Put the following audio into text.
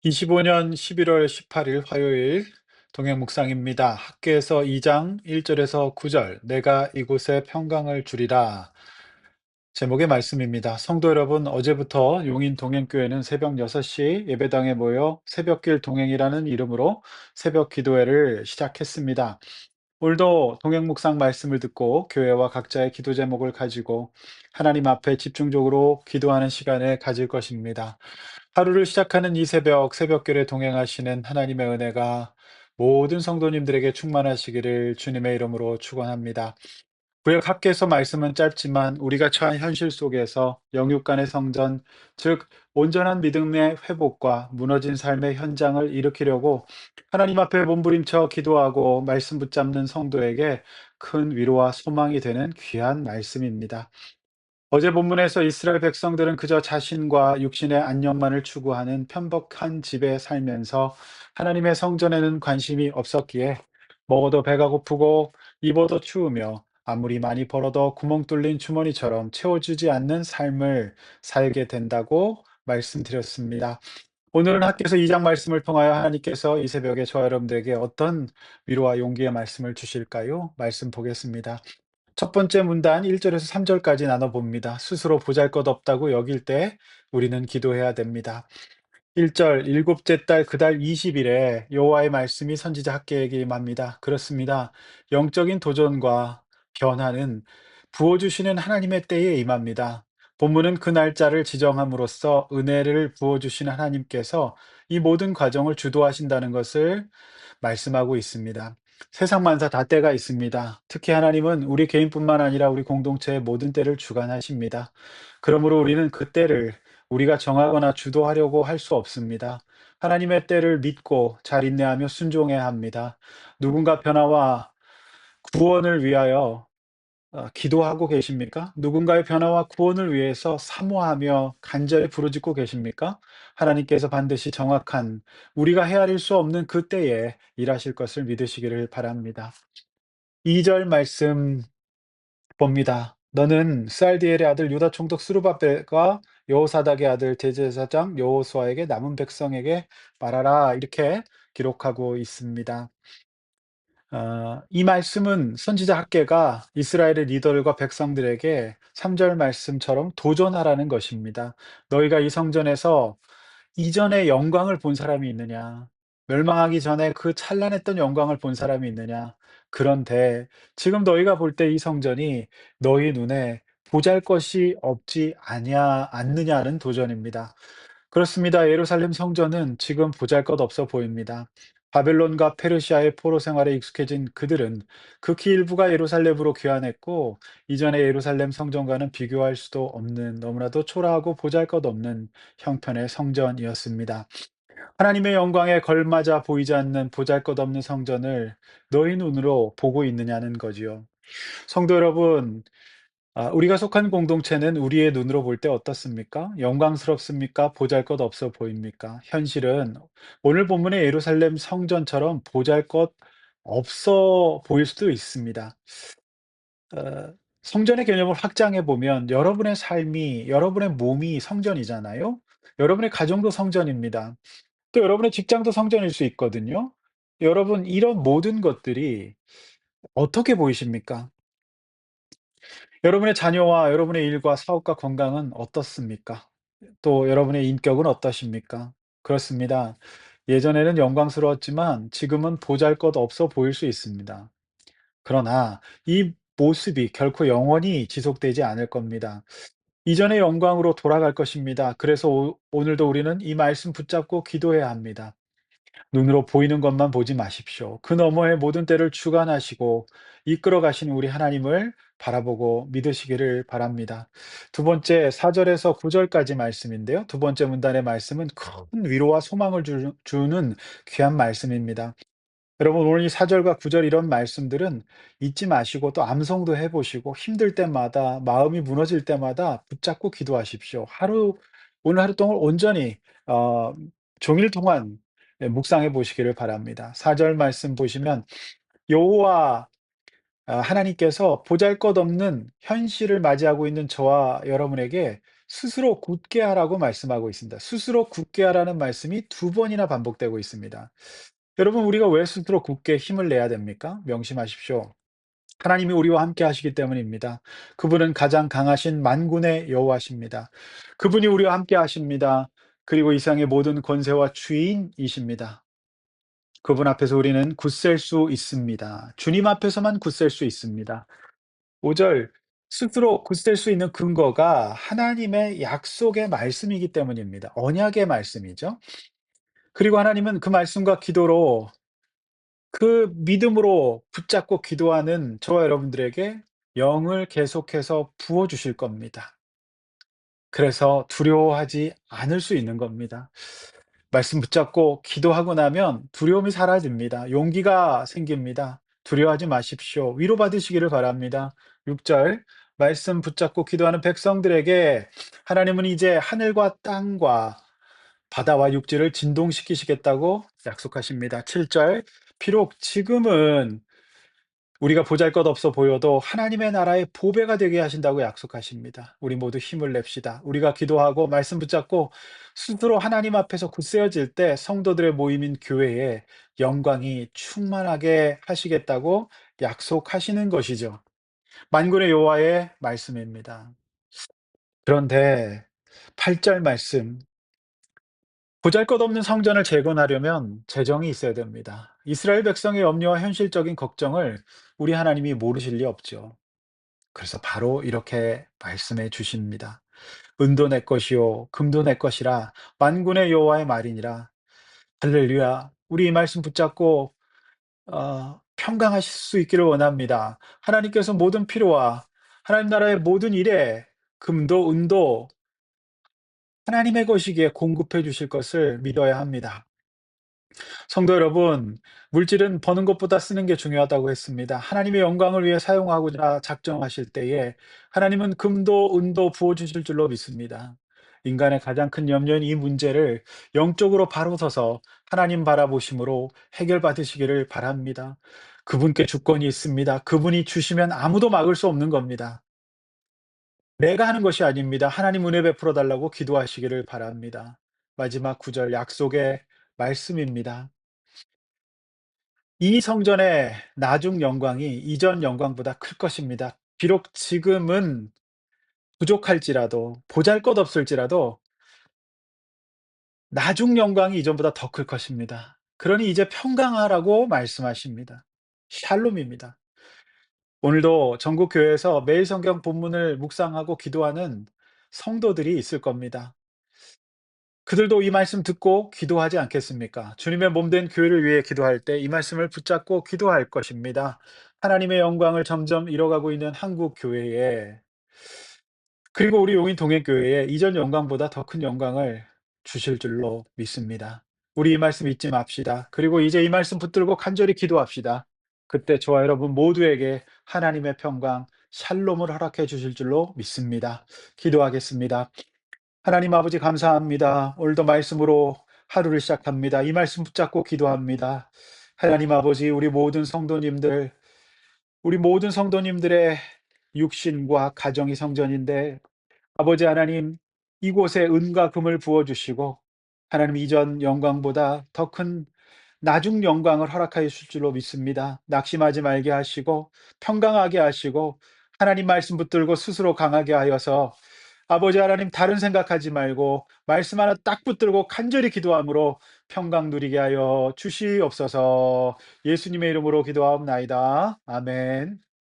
25년 11월 18일 화요일 동행 묵상입니다. 학개에서 2장 1절에서 9절 내가 이곳에 평강을 주리라. 제목의 말씀입니다. 성도 여러분, 어제부터 용인 동행교회는 새벽 6시 예배당에 모여 새벽길 동행이라는 이름으로 새벽 기도회를 시작했습니다. 오늘도 동행 묵상 말씀을 듣고 교회와 각자의 기도 제목을 가지고 하나님 앞에 집중적으로 기도하는 시간을 가질 것입니다. 하루를 시작하는 이 새벽, 새벽길에 동행하시는 하나님의 은혜가 모든 성도님들에게 충만하시기를 주님의 이름으로 축원합니다. 구약 학개서 말씀은 짧지만 우리가 처한 현실 속에서 영육 간의 성전, 즉 온전한 믿음의 회복과 무너진 삶의 현장을 일으키려고 하나님 앞에 몸부림쳐 기도하고 말씀 붙잡는 성도에게 큰 위로와 소망이 되는 귀한 말씀입니다. 어제 본문에서 이스라엘 백성들은 그저 자신과 육신의 안녕만을 추구하는 편박한 집에 살면서 하나님의 성전에는 관심이 없었기에 먹어도 배가 고프고 입어도 추우며 아무리 많이 벌어도 구멍 뚫린 주머니처럼 채워주지 않는 삶을 살게 된다고 말씀드렸습니다. 오늘은 학교에서 2장 말씀을 통하여 하나님께서 이 새벽에 저와 여러분들에게 어떤 위로와 용기의 말씀을 주실까요? 말씀 보겠습니다. 첫 번째 문단 1절에서 3절까지 나눠봅니다. 스스로 보잘것없다고 여길 때 우리는 기도해야 됩니다. 1절 일곱째 달 그 달 20일에 여호와의 말씀이 선지자 학개에게 임합니다. 그렇습니다. 영적인 도전과 변화는 부어주시는 하나님의 때에 임합니다. 본문은 그 날짜를 지정함으로써 은혜를 부어주시는 하나님께서 이 모든 과정을 주도하신다는 것을 말씀하고 있습니다. 세상 만사 다 때가 있습니다. 특히 하나님은 우리 개인뿐만 아니라 우리 공동체의 모든 때를 주관하십니다. 그러므로 우리는 그 때를 우리가 정하거나 주도하려고 할 수 없습니다. 하나님의 때를 믿고 잘 인내하며 순종해야 합니다. 누군가 변화와 구원을 위하여 기도하고 계십니까? 누군가의 변화와 구원을 위해서 사모하며 간절히 부르짖고 계십니까? 하나님께서 반드시 정확한 우리가 헤아릴 수 없는 그 때에 일하실 것을 믿으시기를 바랍니다. 2절 말씀 봅니다. 너는 스알디엘의 아들 유다 총독 스루바벨과 여호사닥의 아들 대제사장 여호수아에게 남은 백성에게 말하라 이렇게 기록하고 있습니다. 이 말씀은 선지자 학개가 이스라엘의 리더들과 백성들에게 3절 말씀처럼 도전하라는 것입니다. 너희가 이 성전에서 이전의 영광을 본 사람이 있느냐? 멸망하기 전에 그 찬란했던 영광을 본 사람이 있느냐? 그런데 지금 너희가 볼 때 이 성전이 너희 눈에 보잘것이 없지 않느냐는 도전입니다. 그렇습니다. 예루살렘 성전은 지금 보잘것없어 보입니다. 바벨론과 페르시아의 포로 생활에 익숙해진 그들은 극히 일부가 예루살렘으로 귀환했고 이전의 예루살렘 성전과는 비교할 수도 없는 너무나도 초라하고 보잘것없는 형편의 성전이었습니다. 하나님의 영광에 걸맞아 보이지 않는 보잘것없는 성전을 너희 눈으로 보고 있느냐는 거지요. 성도 여러분, 우리가 속한 공동체는 우리의 눈으로 볼 때 어떻습니까? 영광스럽습니까? 보잘것없어 보입니까? 현실은 오늘 본문의 예루살렘 성전처럼 보잘것없어 보일 수도 있습니다. 어 성전의 개념을 확장해 보면 여러분의 삶이 여러분의 몸이 성전이잖아요. 여러분의 가정도 성전입니다. 또 여러분의 직장도 성전일 수 있거든요. 여러분 이런 모든 것들이 어떻게 보이십니까? 여러분의 자녀와 여러분의 일과 사업과 건강은 어떻습니까? 또 여러분의 인격은 어떠십니까? 그렇습니다. 예전에는 영광스러웠지만 지금은 보잘것없어 보일 수 있습니다. 그러나 이 모습이 결코 영원히 지속되지 않을 겁니다. 이전의 영광으로 돌아갈 것입니다. 그래서 오늘도 우리는 이 말씀 붙잡고 기도해야 합니다. 눈으로 보이는 것만 보지 마십시오. 그 너머의 모든 때를 주관하시고 이끌어 가시는 우리 하나님을 바라보고 믿으시기를 바랍니다. 두 번째 4절에서 9절까지 말씀인데요. 두 번째 문단의 말씀은 큰 위로와 소망을 주는 귀한 말씀입니다. 여러분 오늘 이 4절과 9절 이런 말씀들은 잊지 마시고 또 암송도 해 보시고 힘들 때마다 마음이 무너질 때마다 붙잡고 기도하십시오. 오늘 하루 동안 온전히 어 종일 동안 묵상해 보시기를 바랍니다. 4절 말씀 보시면 여호와 하나님께서 보잘것없는 현실을 맞이하고 있는 저와 여러분에게 스스로 굳게 하라고 말씀하고 있습니다. 스스로 굳게 하라는 말씀이 두 번이나 반복되고 있습니다. 여러분, 우리가 왜 스스로 굳게 힘을 내야 됩니까? 명심하십시오. 하나님이 우리와 함께 하시기 때문입니다. 그분은 가장 강하신 만군의 여호와십니다. 그분이 우리와 함께 하십니다. 그리고 이 세상의 모든 권세와 주인이십니다. 그분 앞에서 우리는 굳셀 수 있습니다. 주님 앞에서만 굳셀 수 있습니다. 5절, 스스로 굳셀 수 있는 근거가 하나님의 약속의 말씀이기 때문입니다. 언약의 말씀이죠. 그리고 하나님은 그 말씀과 기도로, 그 믿음으로 붙잡고 기도하는 저와 여러분들에게 영을 계속해서 부어 주실 겁니다. 그래서 두려워하지 않을 수 있는 겁니다. 말씀 붙잡고 기도하고 나면 두려움이 사라집니다. 용기가 생깁니다. 두려워하지 마십시오. 위로받으시기를 바랍니다. 6절, 말씀 붙잡고 기도하는 백성들에게 하나님은 이제 하늘과 땅과 바다와 육지를 진동시키시겠다고 약속하십니다. 7절, 비록 지금은 우리가 보잘것없어 보여도 하나님의 나라의 보배가 되게 하신다고 약속하십니다. 우리 모두 힘을 냅시다. 우리가 기도하고 말씀 붙잡고 스스로 하나님 앞에서 굳세어질 때 성도들의 모임인 교회에 영광이 충만하게 하시겠다고 약속하시는 것이죠. 만군의 여호와의 말씀입니다. 그런데 8절 말씀, 보잘것없는 성전을 재건하려면 재정이 있어야 됩니다. 이스라엘 백성의 염려와 현실적인 걱정을 우리 하나님이 모르실 리 없죠. 그래서 바로 이렇게 말씀해 주십니다. "은도 내 것이요 금도 내 것이라 만군의 여호와의 말이니라." 할렐루야. 우리 이 말씀 붙잡고 평강하실 수 있기를 원합니다. 하나님께서 모든 필요와 하나님 나라의 모든 일에 금도 은도 하나님의 것이기에 공급해 주실 것을 믿어야 합니다. 성도 여러분, 물질은 버는 것보다 쓰는 게 중요하다고 했습니다. 하나님의 영광을 위해 사용하고자 작정하실 때에 하나님은 금도 은도 부어 주실 줄로 믿습니다. 인간의 가장 큰 염려인 이 문제를 영적으로 바로 서서 하나님 바라보심으로 해결받으시기를 바랍니다. 그분께 주권이 있습니다. 그분이 주시면 아무도 막을 수 없는 겁니다. 내가 하는 것이 아닙니다. 하나님 은혜 베풀어 달라고 기도하시기를 바랍니다. 마지막 구절 약속의 말씀입니다. 이 성전의 나중 영광이 이전 영광보다 클 것입니다. 비록 지금은 부족할지라도 보잘것없을지라도 나중 영광이 이전보다 더 클 것입니다. 그러니 이제 평강하라고 말씀하십니다. 샬롬입니다. 오늘도 전국 교회에서 매일 성경 본문을 묵상하고 기도하는 성도들이 있을 겁니다. 그들도 이 말씀 듣고 기도하지 않겠습니까? 주님의 몸 된 교회를 위해 기도할 때 이 말씀을 붙잡고 기도할 것입니다. 하나님의 영광을 점점 잃어가고 있는 한국 교회에, 그리고 우리 용인 동행교회에 이전 영광보다 더 큰 영광을 주실 줄로 믿습니다. 우리 이 말씀 잊지 맙시다. 그리고 이제 이 말씀 붙들고 간절히 기도합시다. 그때 저와 여러분 모두에게 하나님의 평강, 샬롬을 허락해 주실 줄로 믿습니다. 기도하겠습니다. 하나님 아버지 감사합니다. 오늘도 말씀으로 하루를 시작합니다. 이 말씀 붙잡고 기도합니다. 하나님 아버지, 우리 모든 성도님들의 육신과 가정이 성전인데, 아버지 하나님, 이곳에 은과 금을 부어 주시고 하나님 이전 영광보다 더 큰 나중 영광을 허락하여 주실 줄로 믿습니다. 낙심하지 말게 하시고 평강하게 하시고 하나님 말씀 붙들고 스스로 강하게 하여서 아버지 하나님 다른 생각하지 말고 말씀 하나 딱 붙들고 간절히 기도함으로 평강 누리게 하여 주시옵소서. 예수님의 이름으로 기도하옵나이다. 아멘.